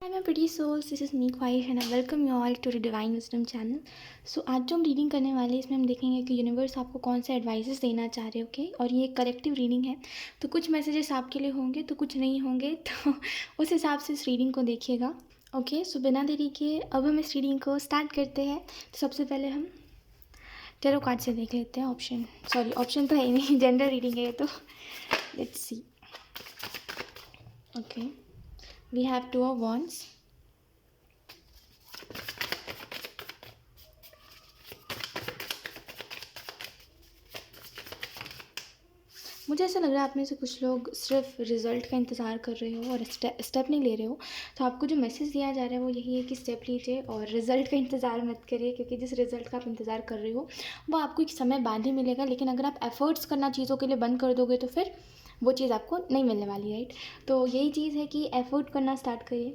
Hi my pretty souls, this is me ख्वाहिश and I welcome you all to the Divine Wisdom channel. So आज जो हम reading करने वाले हैं इसमें हम देखेंगे कि यूनिवर्स आपको कौन से एडवाइसेस देना चाह रहे हैं, ओके। और ये एक कलेक्टिव रीडिंग है, तो कुछ मैसेजेस आपके लिए होंगे तो कुछ नहीं होंगे, तो उस हिसाब से इस रीडिंग को देखिएगा, ओके। सो बिना देरी के अब हम इस रीडिंग को स्टार्ट करते हैं। तो सबसे पहले हम टेरो कार्ड से देख लेते हैं। ऑप्शन तो है ही नहीं, जनरल रीडिंग है ये तो। Let's see. Okay, we have two of wands, मुझे ऐसा लग रहा है आप में से कुछ लोग सिर्फ रिज़ल्ट का इंतज़ार कर रहे हो और स्टेप नहीं ले रहे हो। तो आपको जो मैसेज दिया जा रहा है वो यही है कि स्टेप लीजिए और रिज़ल्ट का इंतज़ार मत करिए, क्योंकि जिस रिज़ल्ट का आप इंतज़ार कर रहे हो वो आपको एक समय बाद ही मिलेगा। लेकिन अगर आप एफ़र्ट्स करना चीज़ों के लिए बंद कर दोगे तो फिर वो चीज़ आपको नहीं मिलने वाली, राइट। तो यही चीज़ है कि एफ़र्ट करना स्टार्ट करिए,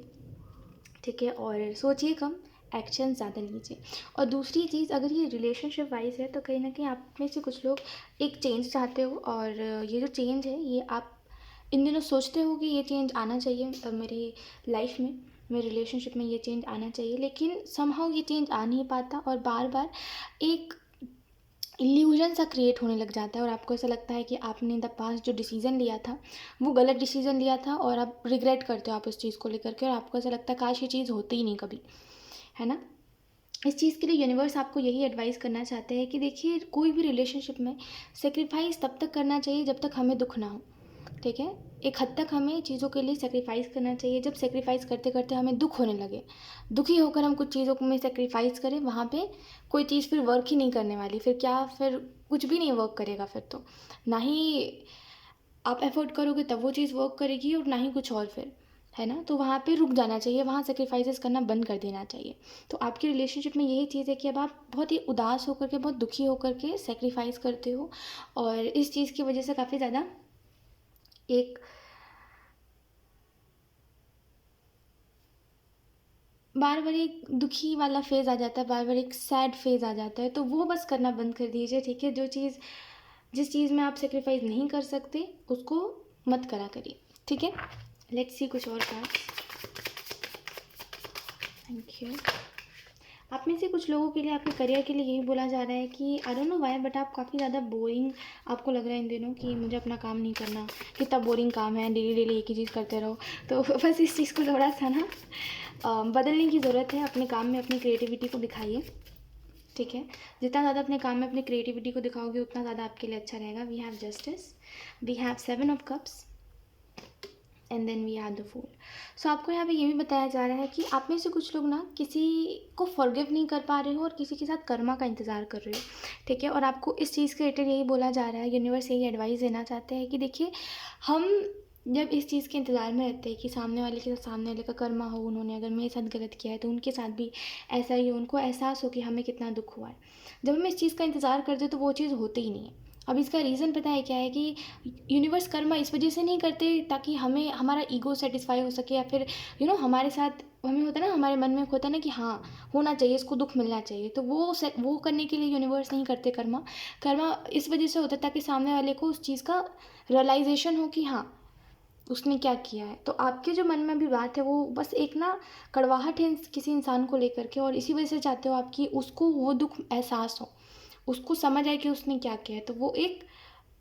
ठीक है, और सोचिए कम, एक्शन ज़्यादा लीजिए। और दूसरी चीज़, अगर ये रिलेशनशिप वाइज है तो कहीं ना कहीं आप में से कुछ लोग एक चेंज चाहते हो, और ये जो चेंज है ये आप इन दिनों सोचते हो कि ये चेंज आना चाहिए मेरी लाइफ में, मेरे रिलेशनशिप में ये चेंज आना चाहिए, लेकिन समहाउ ये चेंज आ नहीं पाता और बार बार एक इल्यूजन सा क्रिएट होने लग जाता है और आपको ऐसा लगता है कि आपने द पास्ट जो डिसीज़न लिया था वो गलत डिसीज़न लिया था और आप रिग्रेट करते हो आप उस चीज़ को लेकर के, और आपको ऐसा लगता है काश ये चीज़ होती ही नहीं कभी, है ना। इस चीज़ के लिए यूनिवर्स आपको यही एडवाइस करना चाहते हैं कि देखिए, कोई भी रिलेशनशिप में सेक्रीफाइस तब तक करना चाहिए जब तक हमें दुख ना हो, ठीक है। एक हद तक हमें चीज़ों के लिए सेक्रीफाइस करना चाहिए। जब सेक्रीफाइस करते करते हमें दुख होने लगे, दुखी होकर हम कुछ चीज़ों में सेक्रीफाइस करें, वहाँ पे कोई चीज़ फिर वर्क ही नहीं करने वाली। फिर कुछ भी नहीं वर्क करेगा, फिर तो ना ही आप एफर्ट करोगे तब वो चीज़ वर्क करेगी और ना ही कुछ और, फिर, है ना। तो वहाँ पे रुक जाना चाहिए, वहाँ सेक्रीफाइसेस करना बंद कर देना चाहिए। तो आपकी रिलेशनशिप में यही चीज़ है कि अब आप बहुत ही उदास होकर के, बहुत दुखी होकर के सेक्रीफाइस करते हो, और इस चीज़ की वजह से काफ़ी ज़्यादा एक बार बार एक दुखी वाला फेज़ आ जाता है, बार बार एक सैड फेज़ आ जाता है, तो वो बस करना बंद कर दीजिए, ठीक है। जिस चीज़ में आप सेक्रीफाइस नहीं कर सकते उसको मत करा करिए, ठीक है। लेट्स सी कुछ और कार्ड्स। Thank you. आप में से कुछ लोगों के लिए, आपके करियर के लिए यही बोला जा रहा है कि I don't know why, but आप काफ़ी ज़्यादा बोरिंग आपको लग रहा है इन दिनों, कि मुझे अपना काम नहीं करना, कितना बोरिंग काम है, डेली डेली एक ही चीज़ करते रहो। तो बस इस चीज़ को थोड़ा सा ना बदलने की ज़रूरत है। अपने काम में अपनी क्रिएटिविटी को दिखाइए, ठीक है। जितना ज़्यादा अपने काम में अपनी क्रिएटिविटी को दिखाओगे उतना ज़्यादा आपके लिए अच्छा रहेगा। We have justice, we have 7 of cups, and then we have the fool. So आपको यहाँ पे ये भी बताया जा रहा है कि आप में से कुछ लोग ना किसी को फॉरगिव नहीं कर पा रहे हो और किसी के साथ कर्मा का इंतज़ार कर रहे हो, ठीक है। और आपको इस चीज़ के रिलेटेड यही बोला जा रहा है, यूनिवर्स यही एडवाइस देना चाहते हैं कि देखिए, हम जब इस चीज़ के इंतज़ार में रहते हैं कि सामने वाले के साथ सामने वाले का कर्मा हो, उन्होंने अगर मेरे साथ गलत किया है तो उनके साथ भी ऐसा ही हो, उनको एहसास हो कि हमें कितना दुख हुआ है, जब हम इस चीज़ का इंतज़ार करते हैं तो वो चीज़ होती ही नहीं है। अब इसका रीज़न पता है क्या है, कि यूनिवर्स कर्मा इस वजह से नहीं करते ताकि हमें हमारा ईगो सेटिस्फाई हो सके, या फिर हमारे साथ हमें होता है ना, हमारे मन में होता है ना कि हाँ होना चाहिए, इसको दुख मिलना चाहिए, तो वो करने के लिए यूनिवर्स नहीं करते कर्मा। कर्मा इस वजह से होता है ताकि सामने वाले को उस चीज़ का रियलाइजेशन हो कि हाँ उसने क्या किया है। तो आपके जो मन में अभी बात है वो बस एक ना कड़वाहट है किसी इंसान को लेकर के, और इसी वजह से चाहते हो आप कि उसको वो दुख एहसास हो, उसको समझ आए कि उसने क्या किया है। तो वो एक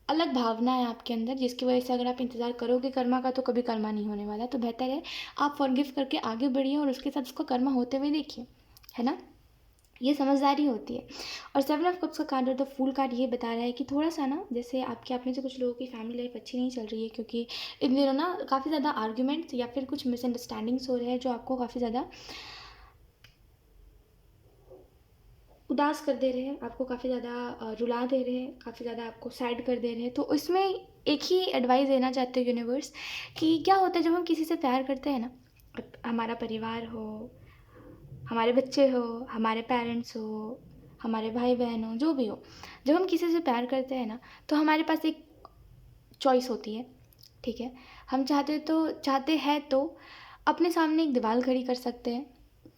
अलग भावना है आपके अंदर, जिसकी वजह से अगर आप इंतज़ार करोगे कर्मा का तो कभी कर्मा नहीं होने वाला। तो बेहतर है आप फॉरगिव करके आगे बढ़िए और उसके साथ उसका कर्मा होते हुए देखिए, है ना। ये समझदारी होती है। और 7 ऑफ कप्स का कार्ड और द फूल कार्ड ये बता रहा है कि थोड़ा सा ना, जैसे आप में से कुछ लोगों की फैमिली लाइफ अच्छी नहीं चल रही है, क्योंकि इन दिनों ना काफ़ी ज़्यादा आर्ग्यूमेंट्स या फिर कुछ मिसअंडरस्टैंडिंग्स हो रहे हैं जो आपको काफ़ी ज़्यादा उदास कर दे रहे हैं, आपको काफ़ी ज़्यादा रुला दे रहे हैं, काफ़ी ज़्यादा आपको सैड कर दे रहे हैं। तो इसमें एक ही एडवाइस देना चाहते हो यूनिवर्स, कि क्या होता है जब हम किसी से प्यार करते हैं ना, हमारा परिवार हो, हमारे बच्चे हो, हमारे पेरेंट्स हो, हमारे भाई बहन हो, जो भी हो, जब हम किसी से प्यार करते हैं ना तो हमारे पास एक चॉइस होती है, ठीक है। हम चाहते हैं तो अपने सामने एक दीवार खड़ी कर सकते हैं,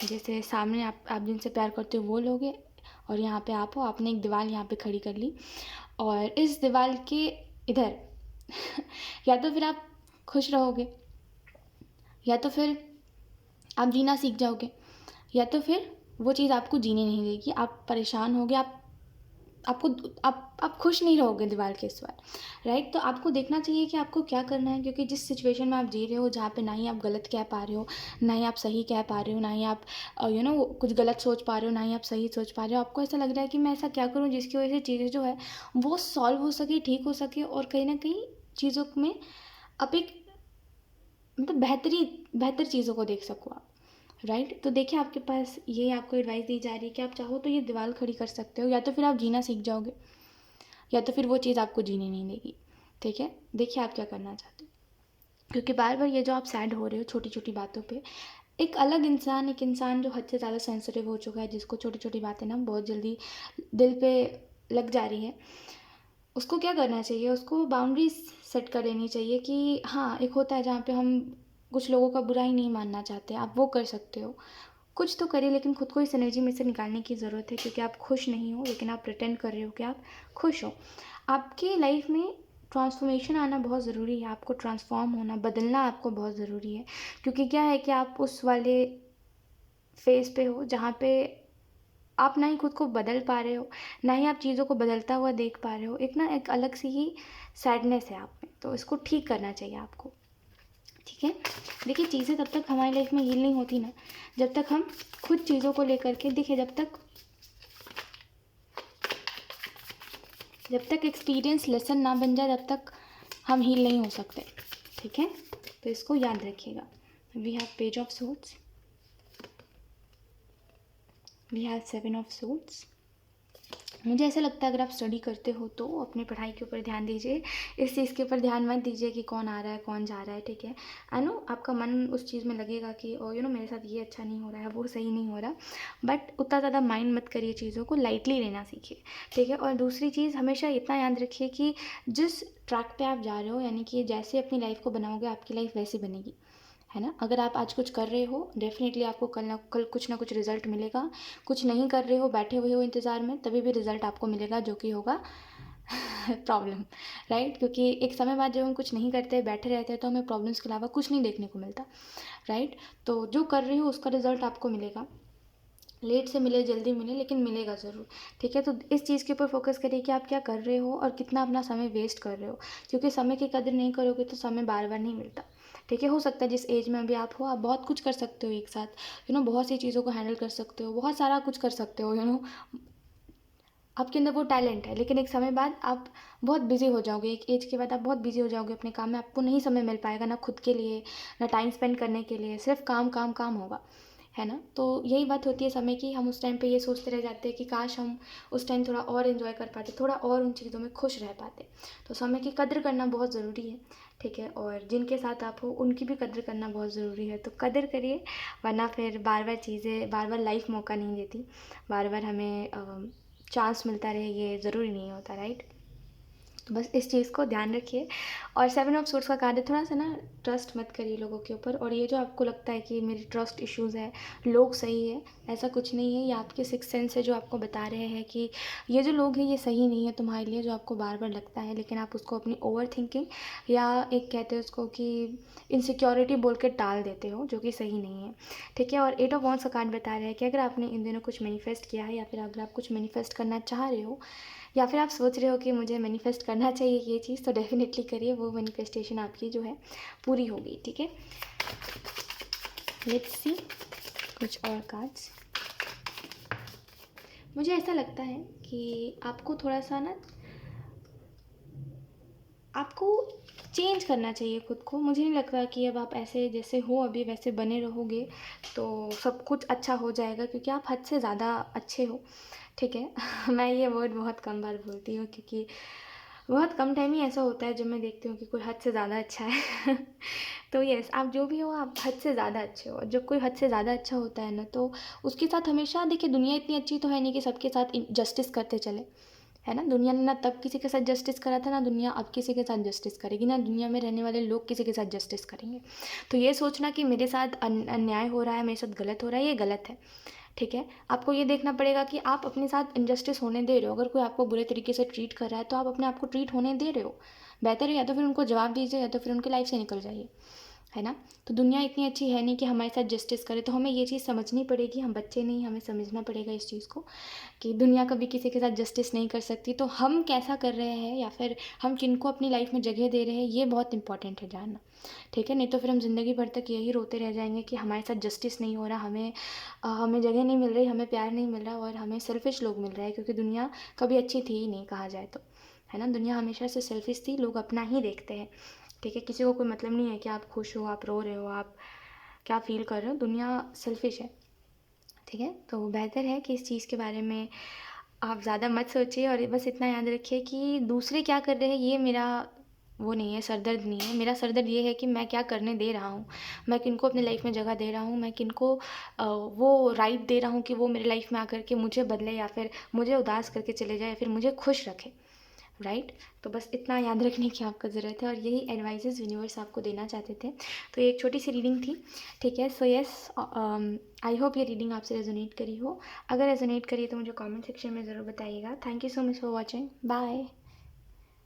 जैसे सामने आप जिनसे प्यार करते हो वो लोग हैं, और यहाँ पे आप हो, आपने एक दीवार यहाँ पे खड़ी कर ली, और इस दीवार के इधर या तो फिर आप खुश रहोगे, या तो फिर आप जीना सीख जाओगे, या तो फिर वो चीज़ आपको जीने नहीं देगी, आप परेशान होगे, आप खुश नहीं रहोगे दीवार के इस बार, राइट। तो आपको देखना चाहिए कि आपको क्या करना है, क्योंकि जिस सिचुएशन में आप जी रहे हो, जहाँ पे ना ही आप गलत कह पा रहे हो, ना ही आप सही कह पा रहे हो, ना ही आप कुछ गलत सोच पा रहे हो, ना ही आप सही सोच पा रहे हो, आपको ऐसा लग रहा है कि मैं ऐसा क्या करूँ जिसकी वजह से चीज़ें जो है वो सॉल्व हो सके, ठीक हो सके, और कहीं ना कहीं चीज़ों में आप एक मतलब बेहतर चीज़ों को देख सको आप, राइट। तो देखिए, आपके पास ये आपको एडवाइस दी जा रही है कि आप चाहो तो ये दीवार खड़ी कर सकते हो, या तो फिर आप जीना सीख जाओगे, या तो फिर वो चीज़ आपको जीने नहीं देगी, ठीक है। देखिए आप क्या करना चाहते हो, क्योंकि बार बार ये जो आप सैड हो रहे हो छोटी छोटी बातों पे, एक इंसान जो हद से ज़्यादा सेंसिटिव हो चुका है, जिसको छोटी छोटी बातें ना बहुत जल्दी दिल पे लग जा रही है, उसको क्या करना चाहिए, उसको बाउंड्रीज सेट कर लेनी चाहिए कि हाँ, एक होता है जहाँ पे हम कुछ लोगों का बुरा ही नहीं मानना चाहते, आप वो कर सकते हो, कुछ तो करिए, लेकिन खुद को इस एनर्जी में से निकालने की ज़रूरत है, क्योंकि आप खुश नहीं हो, लेकिन आप प्रिटेंड कर रहे हो कि आप खुश हो। आपकी लाइफ में ट्रांसफॉर्मेशन आना बहुत ज़रूरी है, आपको ट्रांसफॉर्म होना, बदलना आपको बहुत ज़रूरी है, क्योंकि क्या है कि आप उस वाले फेज़ पे हो जहाँ पे आप ना ही खुद को बदल पा रहे हो, ना ही आप चीज़ों को बदलता हुआ देख पा रहे हो, एक अलग सी ही सैडनेस है आप में, तो इसको ठीक करना चाहिए आपको, ठीक है। देखिए, चीज़ें तब तक हमारी लाइफ में हील नहीं होती ना, जब तक हम खुद चीज़ों को लेकर के, देखिए जब तक एक्सपीरियंस लेसन ना बन जाए, तब तक हम हील नहीं हो सकते, ठीक है। तो इसको याद रखिएगा। We have page of swords, we have 7 of swords. मुझे ऐसा लगता है अगर आप स्टडी करते हो तो अपनी पढ़ाई के ऊपर ध्यान दीजिए, इस चीज़ के ऊपर ध्यान मत दीजिए कि कौन आ रहा है कौन जा रहा है, ठीक है। आई नो आपका मन उस चीज़ में लगेगा कि मेरे साथ ये अच्छा नहीं हो रहा है, वो सही नहीं हो रहा, बट उतना ज़्यादा माइंड मत करिए, चीज़ों को लाइटली लेना सीखिए, ठीक है। और दूसरी चीज़, हमेशा इतना याद रखिए कि जिस ट्रैक पे आप जा रहे हो, यानी कि जैसे अपनी लाइफ को बनाओगे, आपकी लाइफ वैसी बनेगी, है ना। अगर आप आज कुछ कर रहे हो, डेफिनेटली आपको कल कुछ ना कुछ रिजल्ट मिलेगा, कुछ नहीं कर रहे हो, बैठे हुए हो इंतज़ार में, तभी भी रिजल्ट आपको मिलेगा, जो कि होगा प्रॉब्लम, राइट। क्योंकि एक समय बाद जब हम कुछ नहीं करते, बैठे रहते हैं, तो हमें प्रॉब्लम्स के अलावा कुछ नहीं देखने को मिलता, राइट। तो जो कर रही हो उसका रिजल्ट आपको मिलेगा, लेट से मिले जल्दी मिले, लेकिन मिलेगा ज़रूर, ठीक है। तो इस चीज़ के ऊपर फोकस करिए कि आप क्या कर रहे हो और कितना अपना समय वेस्ट कर रहे हो, क्योंकि समय की कदर नहीं करोगे तो समय बार बार नहीं मिलता, ठीक है। हो सकता है जिस एज में अभी आप हो, आप बहुत कुछ कर सकते हो एक साथ, बहुत सी चीज़ों को हैंडल कर सकते हो, बहुत सारा कुछ कर सकते हो, आपके अंदर वो टैलेंट है, लेकिन एक समय बाद आप बहुत बिजी हो जाओगे, एक एज के बाद आप बहुत बिजी हो जाओगे अपने काम में, आपको नहीं समय मिल पाएगा ना खुद के लिए, ना टाइम स्पेंड करने के लिए, सिर्फ काम काम काम होगा, है ना। तो यही बात होती है समय की, हम उस टाइम पे ये सोचते रह जाते हैं कि काश हम उस टाइम थोड़ा और इन्जॉय कर पाते, थोड़ा और उन चीज़ों में खुश रह पाते। तो समय की कद्र करना बहुत ज़रूरी है, ठीक है। और जिनके साथ आप हो उनकी भी कद्र करना बहुत ज़रूरी है, तो कद्र करिए, वरना फिर बार बार लाइफ मौका नहीं देती, बार बार हमें चांस मिलता रहे, ये ज़रूरी नहीं होता, राइट। तो बस इस चीज़ को ध्यान रखिए। और 7 ऑफ सोर्ड्स का कार्ड है, थोड़ा सा ना ट्रस्ट मत करिए लोगों के ऊपर, और ये जो आपको लगता है कि मेरी ट्रस्ट इश्यूज़ है, लोग सही है, ऐसा कुछ नहीं है, ये आपके सिक्स सेंस है जो आपको बता रहे हैं कि ये जो लोग हैं ये सही नहीं है तुम्हारे लिए, जो आपको बार बार लगता है, लेकिन आप उसको अपनी ओवर थिंकिंग, या एक कहते हैं उसको कि इनसिक्योरिटी बोल के टाल देते हो, जो कि सही नहीं है, ठीक है। और 8 ऑफ वॉन्ड्स का कार्ड बता रहा है कि अगर आपने इन दिनों कुछ मैनिफेस्ट किया है, या फिर अगर आप कुछ मैनिफेस्ट करना चाह रहे हो, या फिर आप सोच रहे हो कि मुझे मैनिफेस्ट करना चाहिए ये चीज़, तो डेफिनेटली करिए, वो मैनिफेस्टेशन आपकी जो है पूरी होगी, ठीक है। लेट्स सी कुछ और कार्ड्स। मुझे ऐसा लगता है कि आपको थोड़ा सा ना, आपको चेंज करना चाहिए खुद को। मुझे नहीं लगता कि अब आप ऐसे जैसे हो अभी वैसे बने रहोगे तो सब कुछ अच्छा हो जाएगा, क्योंकि आप हद से ज़्यादा अच्छे हो, ठीक है। मैं ये वर्ड बहुत कम बार बोलती हूँ, क्योंकि बहुत कम टाइम ही ऐसा होता है जब मैं देखती हूँ कि कोई हद से ज़्यादा अच्छा है। तो यस, आप जो भी हो आप हद से ज़्यादा अच्छे हो। जब कोई हद से ज़्यादा अच्छा होता है ना, तो उसके साथ हमेशा, देखिए दुनिया इतनी अच्छी तो है नहीं कि सबके साथ जस्टिस करते चले, है ना। दुनिया ने ना तब किसी के साथ जस्टिस करा था, ना दुनिया अब किसी के साथ जस्टिस करेगी, ना दुनिया में रहने वाले लोग किसी के साथ जस्टिस करेंगे। तो ये सोचना कि मेरे साथ अन्याय हो रहा है, मेरे साथ गलत हो रहा है, ये गलत है, ठीक है। आपको ये देखना पड़ेगा कि आप अपने साथ इनजस्टिस होने दे रहे हो। अगर कोई आपको बुरे तरीके से ट्रीट कर रहा है, तो आप अपने आप को ट्रीट होने दे रहे हो, बेहतर है या तो फिर उनको जवाब दीजिए, या तो फिर उनकी लाइफ से निकल जाइए, है ना। तो दुनिया इतनी अच्छी है नहीं कि हमारे साथ जस्टिस करे, तो हमें ये चीज़ समझनी पड़ेगी। हम बच्चे नहीं, हमें समझना पड़ेगा इस चीज़ को कि दुनिया कभी किसी के साथ जस्टिस नहीं कर सकती। तो हम कैसा कर रहे हैं या फिर हम किनको अपनी लाइफ में जगह दे रहे हैं, ये बहुत इंपॉर्टेंट है जानना, ठीक है। नहीं तो फिर हम ज़िंदगी भर तक यही रोते रह जाएंगे कि हमारे साथ जस्टिस नहीं हो रहा, हमें जगह नहीं मिल रही, हमें प्यार नहीं मिल रहा और हमें सेल्फिश लोग मिल रहे हैं, क्योंकि दुनिया कभी अच्छी थी ही नहीं कहा जाए तो, है ना। दुनिया हमेशा से सेल्फिश थी, लोग अपना ही देखते हैं, ठीक है। किसी को कोई मतलब नहीं है कि आप खुश हो, आप रो रहे हो, आप क्या फ़ील कर रहे हो, दुनिया सेल्फिश है, ठीक है। तो बेहतर है कि इस चीज़ के बारे में आप ज़्यादा मत सोचिए और बस इतना याद रखिए कि दूसरे क्या कर रहे हैं ये मेरा वो नहीं है, सरदर्द नहीं है। मेरा सरदर्द ये है कि मैं क्या करने दे रहा हूँ, मैं किनको अपनी लाइफ में जगह दे रहा हूँ, मैं किनको वो राइट दे रहा हूँ कि वो मेरी लाइफ में आकर के मुझे बदले या फिर मुझे उदास करके चले जाए या फिर मुझे खुश रखे, राइट। तो बस इतना याद रखने की आपको ज़रूरत है और यही एडवाइसेस यूनिवर्स आपको देना चाहते थे। तो ये एक छोटी सी रीडिंग थी, ठीक है। सो यस, आई होप ये रीडिंग आपसे रेजोनेट करी हो। अगर रेजोनेट करी है तो मुझे कमेंट सेक्शन में ज़रूर बताइएगा। Thank you so much for watching, bye.